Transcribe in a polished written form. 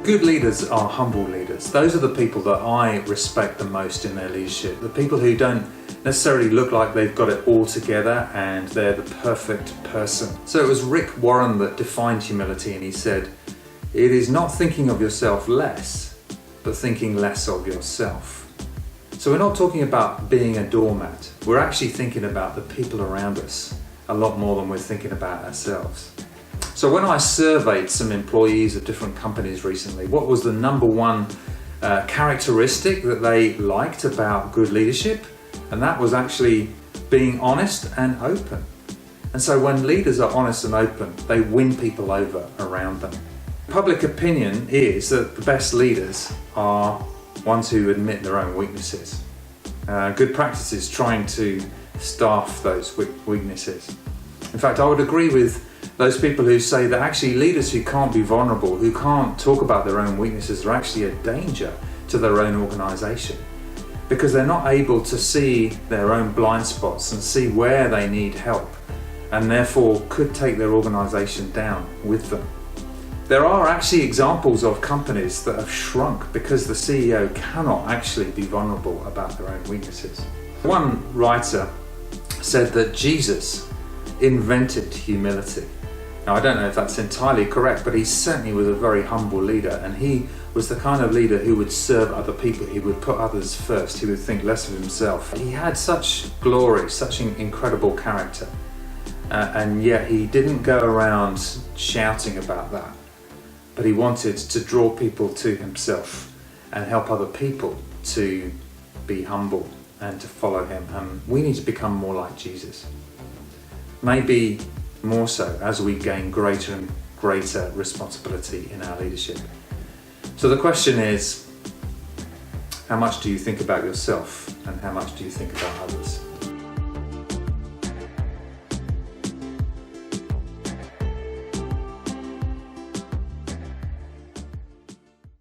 Good leaders are humble leaders. Those are the people that I respect the most in their leadership. The people who don't necessarily look like they've got it all together and they're the perfect person. So it was Rick Warren that defined humility, and he said, "It is not thinking of yourself less, but thinking less of yourself." So we're not talking about being a doormat. We're actually thinking about the people around us a lot more than we're thinking about ourselves. So when I surveyed some employees of different companies recently, what was the number one characteristic that they liked about good leadership? And that was actually being honest and open. And so when leaders are honest and open, they win people over around them. Public opinion is that the best leaders are ones who admit their own weaknesses. Good practice is trying to staff those weaknesses. In fact, I would agree with those people who say that actually leaders who can't be vulnerable, who can't talk about their own weaknesses, are actually a danger to their own organisation, because they're not able to see their own blind spots and see where they need help, and therefore could take their organisation down with them. There are actually examples of companies that have shrunk because the CEO cannot actually be vulnerable about their own weaknesses. One writer said that Jesus invented humility. Now, I don't know if that's entirely correct, but he certainly was a very humble leader, and he was the kind of leader who would serve other people. He would put others first. He would think less of himself. He had such glory, such an incredible character, and yet he didn't go around shouting about that, but he wanted to draw people to himself and help other people to be humble and to follow him. And we need to become more like Jesus. Maybe more so as we gain greater and greater responsibility in our leadership. So the question is, how much do you think about yourself and how much do you think about others?